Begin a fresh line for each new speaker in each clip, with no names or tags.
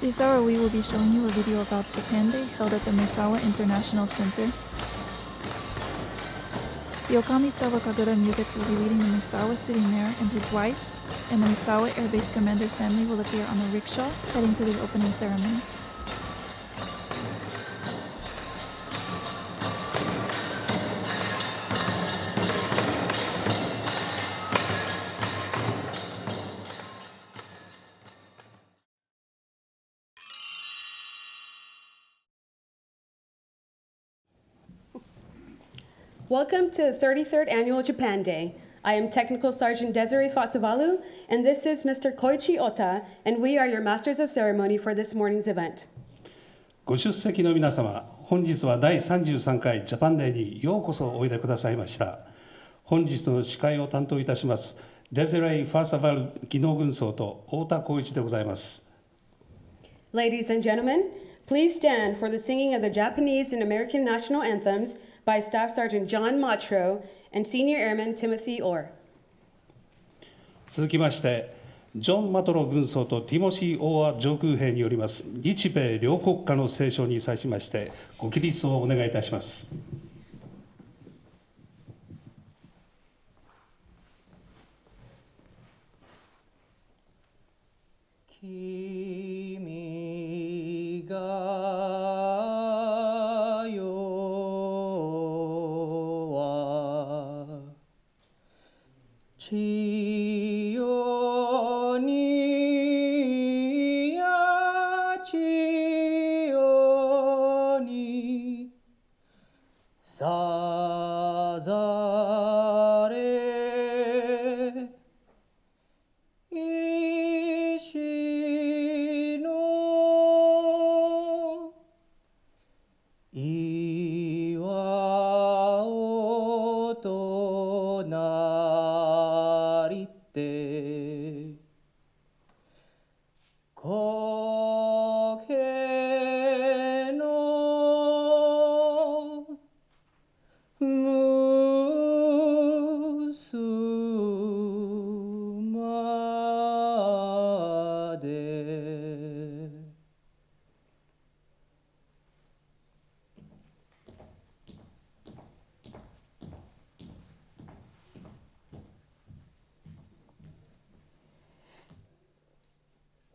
This hour we will be showing you a video about Japan Day held at the Misawa International Center. The Okami Sawakagura music will be leading the Misawa city mayor and his wife, and the Misawa Air Base commander's family will appear on a rickshaw heading to the opening ceremony.
Welcome to the 33rd Annual Japan Day. I am Technical Sergeant Desiree Fatsavalu, and this is Mr. Koichi Ota, and we are your Masters of Ceremony for this morning's event.
ご出席の皆様、本日は第33回ジャパンデーにようこそおいでくださいました。本日の司会を担当いたします、デゼレイ・ファーサバル技能軍曹と太田光一でございます。
Ladies and gentlemen, please stand for the singing of the Japanese and American national anthems by Staff Sergeant John Matro and Senior Airman Timothy Orr.
続きまして、ジョン・マトロ軍曹とティモシー・オーア上空兵によります日米両国家の斉唱に際しましてご起立をお願いいたします。
君が代は千代にや千代にさざれ石の岩をとなりて苔のむすまで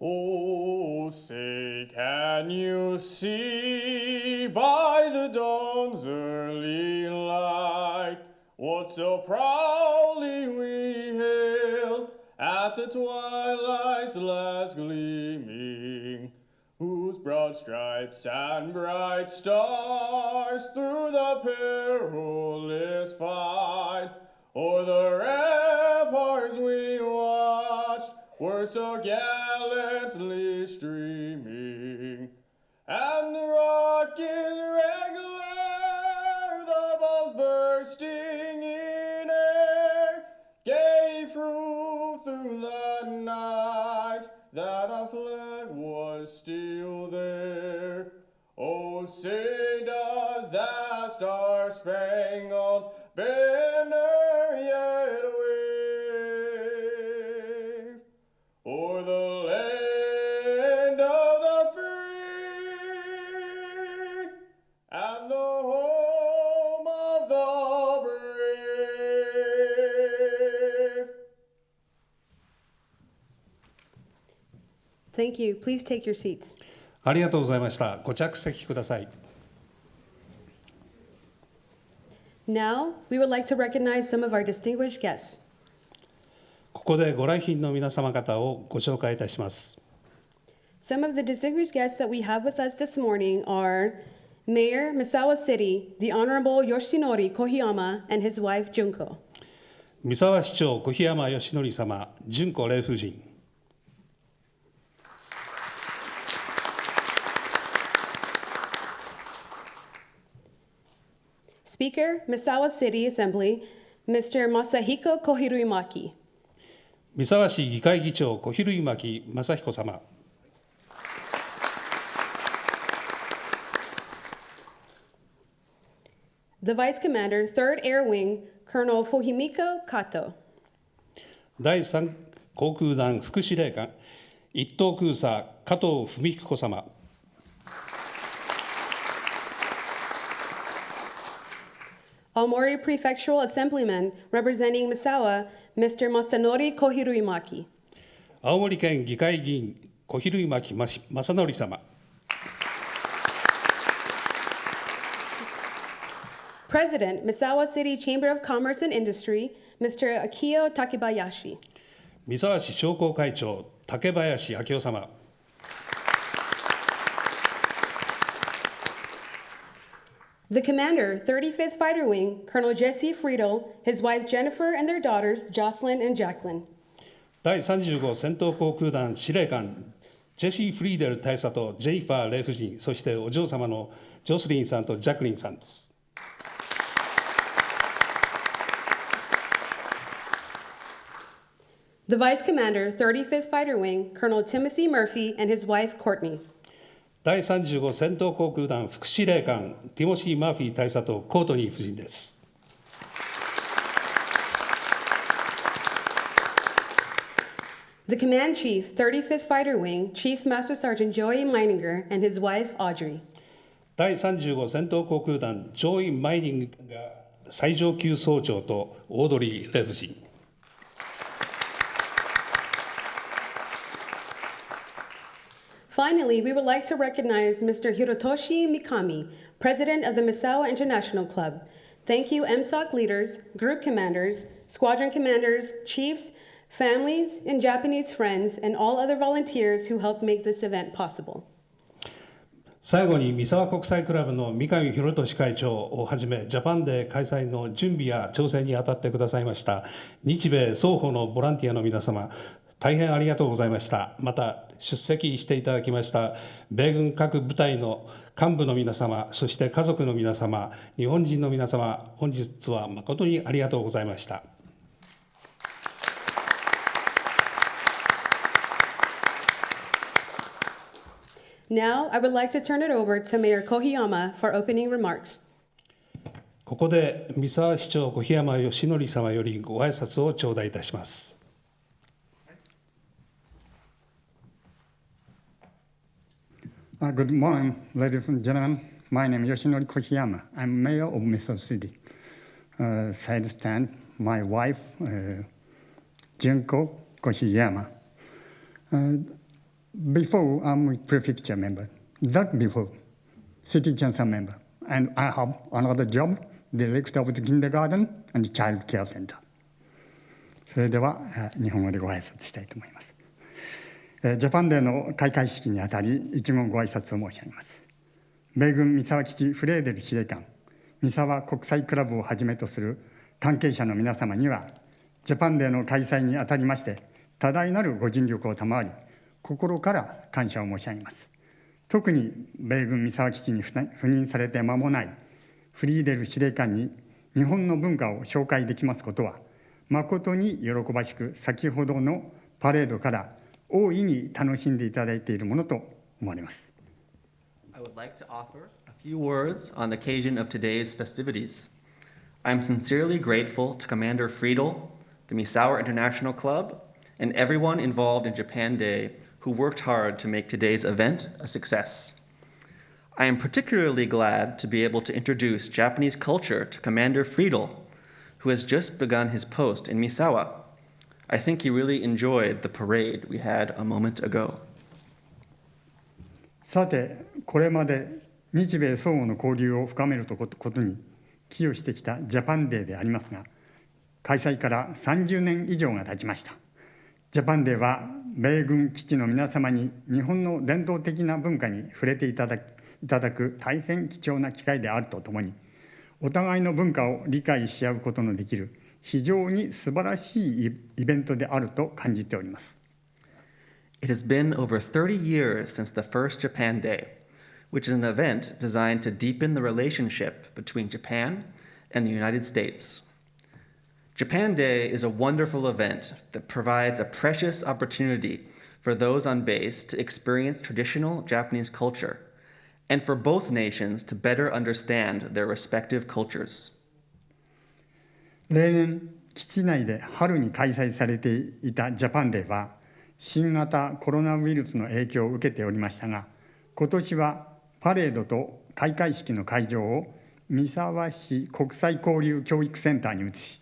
Oh, say, can you see by the dawn's early light what so proudly we hailed at the twilight's last gleaming, whose broad stripes and bright stars through the perilous fight o'er the ramparts we watched were so gallantly streaming, and the rocket's red glare, the bombs bursting in air, gave proof through the night that our flag was still there. Oh, say does that star-spangled banner yet wave o'er the land of the free and the home of the brave?
Thank you. Please take your seats.
ありがとうございました。ご着席ください。
Now, we would like to recognize some of our distinguished guests.
ここでご来賓の皆様方をご紹介いたします。
Some of the distinguished guests that we have with us this morning are Mayor Misawa City, the Honorable Yoshinori Kohiyama and his wife Junko.
三沢市長小檜山義則様、純子霊夫人。
Speaker, Misawa City Assembly, Mr. Masahiko Kohiruimaki.
三沢市議会議長小比類巻正彦様。
The Vice Commander, 3rd Air Wing, Colonel Fuhimiko Kato.
第3航空団副司令官、一等空佐加藤文彦様。
Aomori Prefectural Assemblyman representing Misawa, Mr. Masanori Kohiruimaki.
青森県議会議員、小比類巻正則様。
President, Misawa City Chamber of Commerce and Industry, Mr. Akio Takebayashi.
三沢市商工会長、竹林昭夫様。
The commander, 35th Fighter Wing, Colonel Jesse Friedel, his wife Jennifer, and their daughters, Jocelyn and Jacqueline.
第35戦闘航空団司令官、ジェシー・フリーデル大佐とジェニファー・レイ夫人、そしてお嬢様のジョスリンさんとジャクリンさんです。
The Vice Commander, 35th Fighter Wing, Colonel Timothy Murphy, and his wife Courtney.
第35戦闘航空団副司令官、ティモシー・マーフィー大佐とコートニー夫人です。
The Command Chief, 35th Fighter Wing, Chief Master Sergeant Joey Meininger, and his wife Audrey.
第35戦闘航空団ジョイ・マイニングが最上級総長とオードリー・レ夫人。
Finally, we would like to recognize Mr. Hirotoshi Mikami, President of the Misawa International Club. Thank you, MSOC leaders, group commanders, squadron commanders, chiefs, families, and Japanese friends, and all other volunteers who helped make this event possible.
最後に三沢国際クラブの三上博俊会長をはじめ、ジャパンで開催の準備や調整に当たってくださいました日米双方のボランティアの皆様、大変ありがとうございました。また出席していただきました米軍各部隊の幹部の皆様、そして家族の皆様、日本人の皆様、本日は誠にありがとうございました。
Now, I would like to turn it over to Mayor Kohiyama for opening remarks.
ここで三沢市長小檜山義則様よりご挨拶を頂戴いたします。
Good morning, ladies and gentlemen. My name is Yoshinori Koshiyama. I'm mayor of Misawa City. Side stand, my wife, Junko Koshiyama. Before, I'm a prefecture member. That before, city council member. And I have another job, director of the kindergarten and child care center. それでは日本語でご挨拶したいと思います。ジャパンデーの開会式にあたり、一言ご挨拶を申し上げます。米軍三沢基地フレーデル司令官、三沢国際クラブをはじめとする関係者の皆様には、ジャパンデーの開催にあたりまして、多大なるご尽力を賜り、心から感謝を申し上げます。特に米軍三沢基地に赴任されて間もないフリーデル司令官に日本の文化を紹介できますことは、誠に喜ばしく、先ほどのパレードから大いに楽しんでいただいているものと思われます。
I would like to offer a few words on the occasion of today's festivities. I'm sincerely grateful to Commander Friedel, the Misawa International Club, and everyone involved in Japan Day who worked hard to make today's event a success. I am particularly glad to be able to introduce Japanese culture to Commander Friedel, who has just begun his post in Misawa. I think he really enjoyed the parade we had a moment ago.
さて、これまで日米相互の交流を深めることに寄与してきたジャパンデーでありますが、開催から30年以上が経ちました。ジャパンデーは米軍基地の皆様に日本の伝統的な文化に触れていただく大変貴重な機会であるとともに、お互いの文化を理解し合うことのできる非常に素晴らしいイベントであると感じております。
It has been over 30 years since the first Japan Day, which is an event designed to deepen the relationship between Japan and the United States. Japan Day is a wonderful event that provides a precious opportunity for those on base to experience traditional Japanese culture, and for both nations to better understand their respective cultures.
例年、基地内で春に開催されていたジャパンデーは、新型コロナウイルスの影響を受けておりましたが、今年はパレードと開会式の会場を三沢市国際交流教育センターに移し、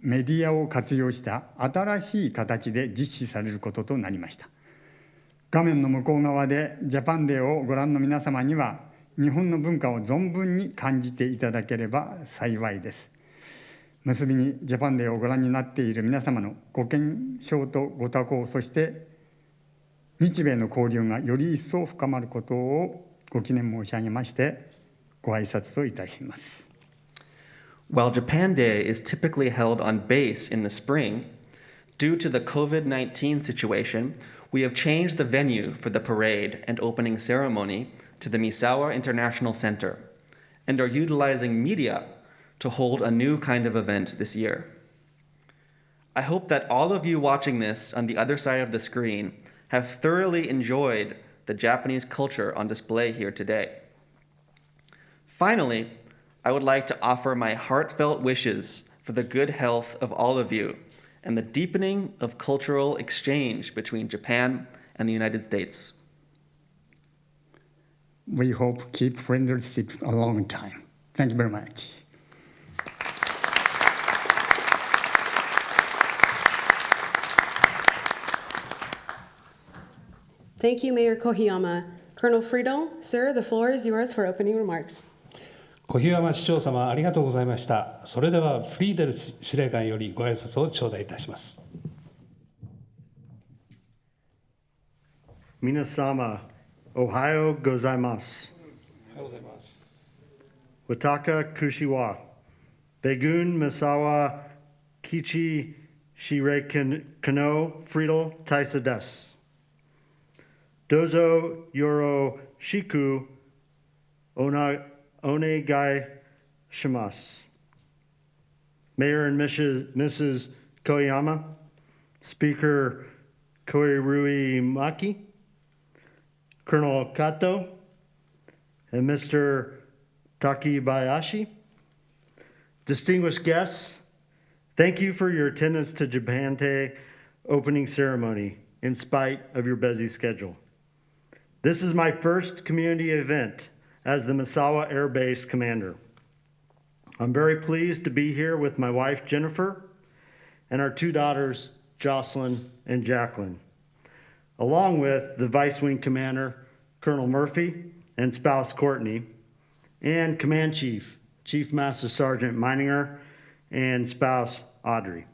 メディアを活用した新しい形で実施されることとなりました。画面の向こう側でジャパンデーをご覧の皆様には、日本の文化を存分に感じていただければ幸いです。結びにジャパンデーをご覧になっている皆様のご健勝とご多幸、そして日米の交流がより一層深まることをご記念申し上げまして、ご挨拶といたします。
While Japan Day is typically held on base in the spring, due to the COVID-19 situation, we have changed the venue for the parade and opening ceremony to the Misawa International Center and are utilizing media to hold a new kind of event this year. I hope that all of you watching this on the other side of the screen have thoroughly enjoyed the Japanese culture on display here today. Finally, I would like to offer my heartfelt wishes for the good health of all of you and the deepening of cultural exchange between Japan and the United States.
We hope to keep friendship a long time. Thank you very much.
Thank you, Mayor Kohiyama. Colonel Friedel, sir, the floor is yours for opening remarks.
小檜山市長様、ありがとうございました。それではフリーデル司令官よりご挨拶を頂戴いたします。
皆様、おはようございます。
おはようございます。
Wataka Kushiwa, Begun Misawa Kichi Shire Kano Friedel Taisa des. Dozo Yoro Shiku Onegai Shimasu. Mayor and Mrs. Koyama, Speaker Koirui Maki, Colonel Kato, and Mr. Takibayashi. Distinguished guests, thank you for your attendance to Japan Day opening ceremony in spite of your busy schedule. This is my first community event as the Misawa Air Base commander. I'm very pleased to be here with my wife, Jennifer, and our two daughters, Jocelyn and Jacqueline, along with the Vice Wing Commander, Colonel Murphy, and spouse, Courtney, and Command Chief, Chief Master Sergeant Meininger, and spouse, Audrey.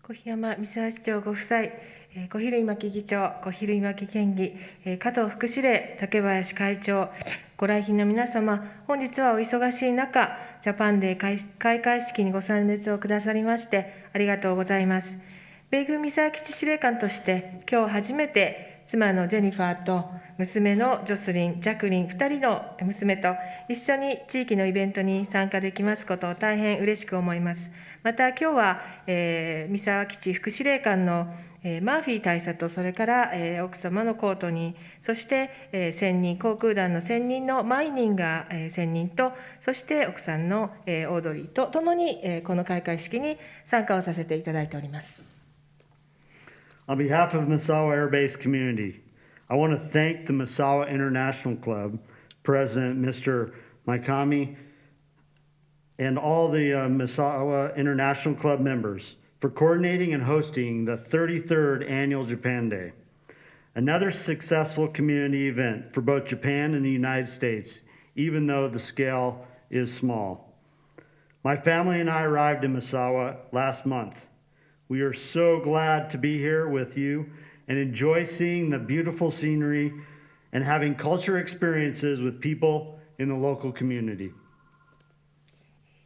小檜山三沢市長ご夫妻、小比類巻議長、小比類巻県議、加藤副司令、竹林会長、ご来賓の皆様、本日はお忙しい中、ジャパンデー開会式にご参列をくださりまして、ありがとうございます。米軍三沢基地司令官として、今日初めて、妻のジェニファーと娘のジョスリン、ジャクリン2人の娘と一緒に地域のイベントに参加できますことを大変嬉しく思います。また今日は、三沢基地副司令官のマーフィー大佐と、それから、奥様のコートニー、そして、専任、航空団の専任のマイニンが、専任と、そして奥さんの、オードリーと共に、この開会式に参加をさせていただいております。
On behalf of Misawa Air Base community, I want to thank the Misawa International Club, President Mr. Mikami, and all the Misawa International Club members for coordinating and hosting the 33rd Annual Japan Day, another successful community event for both Japan and the United States, even though the scale is small. My family and I arrived in Misawa last month. We are so glad to be here with you and enjoy seeing the beautiful scenery and having culture experiences with people in the local community.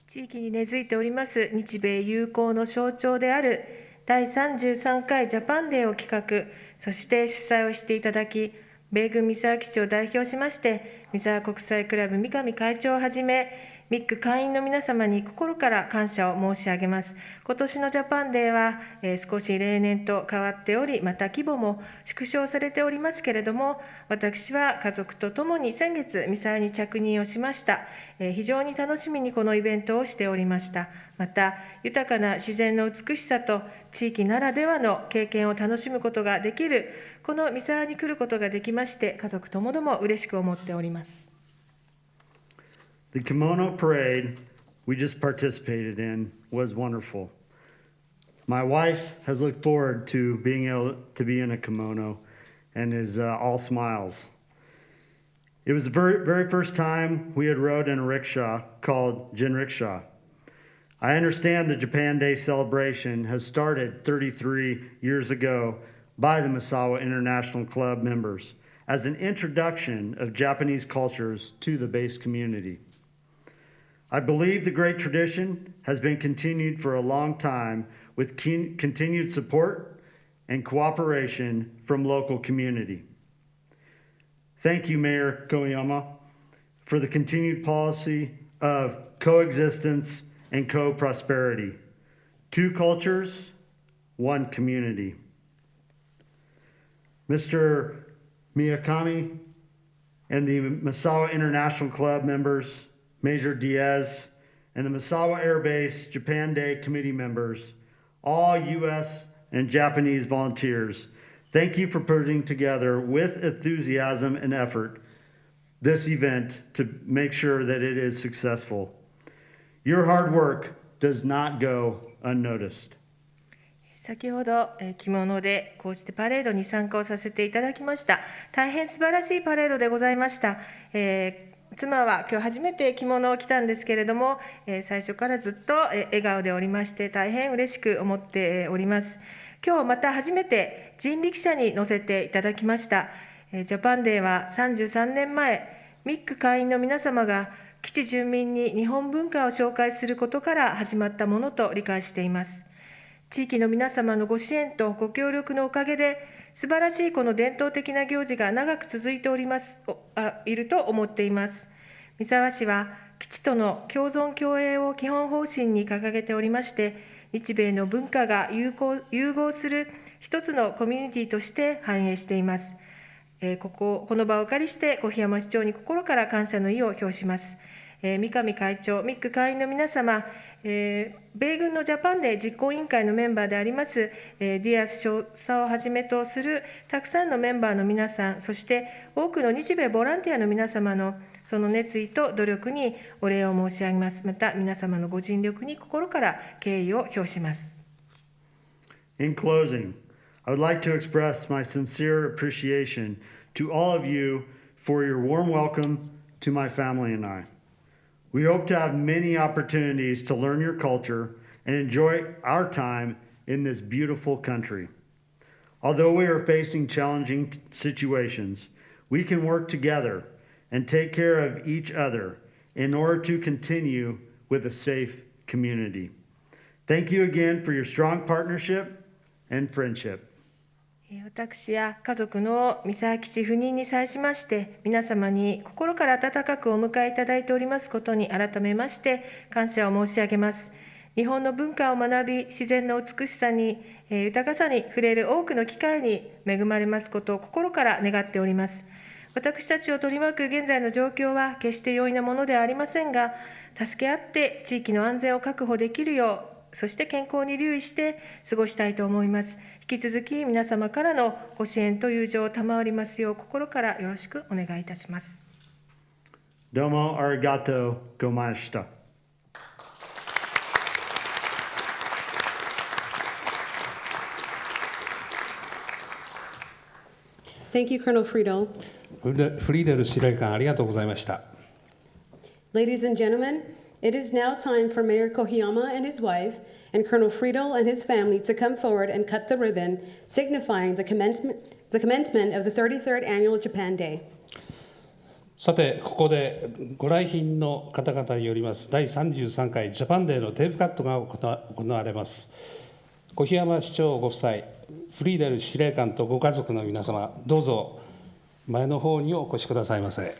地域に根付いております日米友好の象徴である第33回ジャパンデーを企画、そして主催をしていただき、米軍三沢基地を代表しまして、三沢国際クラブ三上会長をはじめ、ミック会員の皆様に心から感謝を申し上げます。今年のジャパンデーは、少し例年と変わっており、また規模も縮小されておりますけれども、私は家族とともに先月、三沢に着任をしました。非常に楽しみにこのイベントをしておりました。また、豊かな自然の美しさと地域ならではの経験を楽しむことができる、この三沢に来ることができまして、家族ともども嬉しく思っております。
The Kimono Parade we just participated in was wonderful. My wife has looked forward to being able to be in a kimono and is all smiles. It was the very first time we had rode in a rickshaw called jinrickshaw. I understand the Japan Day celebration has started 33 years ago by the Misawa International Club members as an introduction of Japanese cultures to the base community. I believe the great tradition has been continued for a long time with continued support and cooperation from local community. Thank you, Mayor Koyama, for the continued policy of coexistence and co-prosperity. 2 cultures, 1 community. Mr. Miyakami and the Misawa International Club members, Major Diaz, and the Misawa Air Base Japan Day Committee members, all U.S. and Japanese volunteers, thank you for putting together with enthusiasm and effort this event to make sure that it is successful. Your hard work does not go unnoticed.
先ほど着物でこうしてパレードに参加をさせていただきました。大変素晴らしいパレードでございました。妻は今日初めて着物を着たんですけれども、最初からずっと笑顔でおりまして、大変嬉しく思っております。今日また初めて人力車に乗せていただきました。ジャパンデーは33年前、ミック会員の皆様が基地住民に日本文化を紹介することから始まったものと理解しています。地域の皆様のご支援とご協力のおかげで、素晴らしいこの伝統的な行事が長く続いていると思っています。三沢市は基地との共存共栄を基本方針に掲げておりまして、日米の文化が融合する一つのコミュニティとして繁栄しています。この場をお借りして小檜山市長に心から感謝の意を表します。三上会長、ミック会員の皆様、米軍のジャパンデー実行委員会のメンバーであります、ディアス少佐をはじめとするたくさんのメンバーの皆さん、そして多くの日米ボランティアの皆様のその熱意と努力にお礼を申し上げます。また皆様のご尽力に心から敬意を表します。
In closing, I would like to express my sincere appreciation to all of you for your warm welcome to my family and I. We hope to have many opportunities to learn your culture and enjoy our time in this beautiful country. Although we are facing challenging situations, we can work together and take care of each other in order to continue with a safe community. Thank you again for your strong partnership and friendship.
私や家族の三沢基地赴任に際しまして、皆様に心から温かくお迎えいただいておりますことに改めまして感謝を申し上げます。日本の文化を学び、自然の美しさに、豊かさに触れる多くの機会に恵まれますことを心から願っております。私たちを取り巻く現在の状況は決して容易なものではありませんが、助け合って地域の安全を確保できるよう、そして健康に留意して過ごしたいと思います。引き続き皆様からのご支援と友情を賜りますよう心からよろしくお願いいたします。
どうもありがとうございました。
Thank you, Colonel Friedel.
フリーデル司令官ありがとうございました。
Ladies and gentlemen, it is now time for Mayor Kohiyama and his wife and Colonel Friedel and his family to come forward and cut the ribbon, signifying the commencement of the 33rd Annual Japan Day.
さて、ここでご来賓の方々によります第33回ジャパンデーのテープカットが行われます。小檜山市長ご夫妻、フリーデル司令官とご家族の皆様、どうぞ前の方にお越しくださいませ。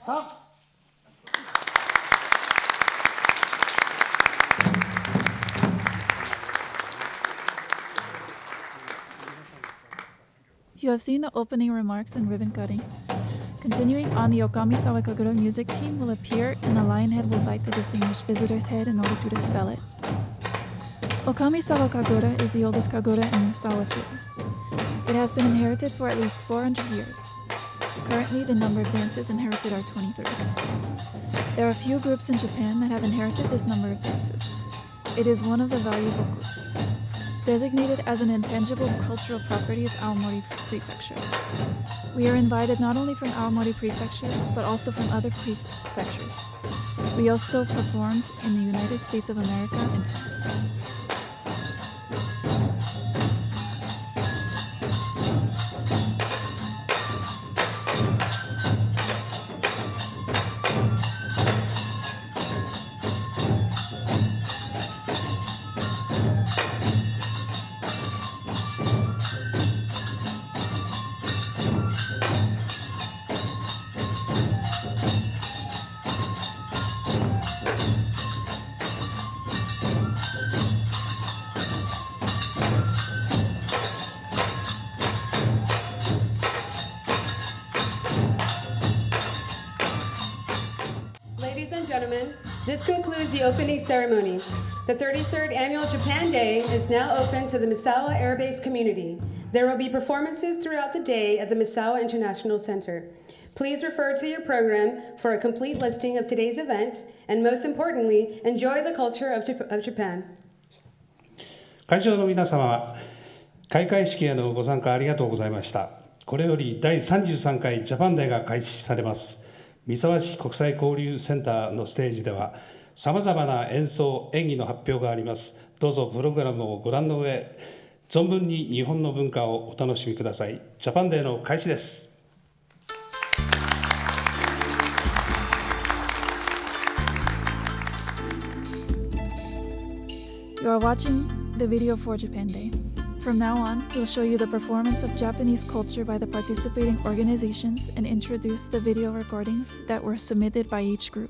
3。You
have seen the opening remarks and ribbon cutting. Continuing on, the Okamisawa Kagura music team will appear and the lion head will bite the distinguished visitor's head in order to dispel it. Okamisawa Kagura is the oldest Kagura in Misawa City. It has been inherited for at least 400 years. Currently, the number of dances inherited are 23. There are few groups in Japan that have inherited this number of dances. It is one of the valuable groups, designated as an intangible cultural property of Aomori Prefecture. We are invited not only from Aomori Prefecture, but also from other prefectures. We also performed in the United States of America and France.
Ladies and gentlemen, this concludes the opening ceremony. The 33rd Annual Japan Day is now open to the Misawa Air Base community. There will be performances throughout the day at the Misawa International Center. Please refer to your program for a complete listing of today's events, and most importantly, enjoy the culture of Japan.
会場の皆様、開会式へのご参加ありがとうございました。これより第33回ジャパンデーが開始されます。三沢市国際交流センターのステージでは、さまざまな演奏、演技の発表があります。どうぞプログラムをご覧の上、存分に日本の文化をお楽しみください。ジャパンデーの開始です。
You are watching the video for Japan Day. From now on, we'll show you the performance of Japanese culture by the participating organizations and introduce the video recordings that were submitted by each group.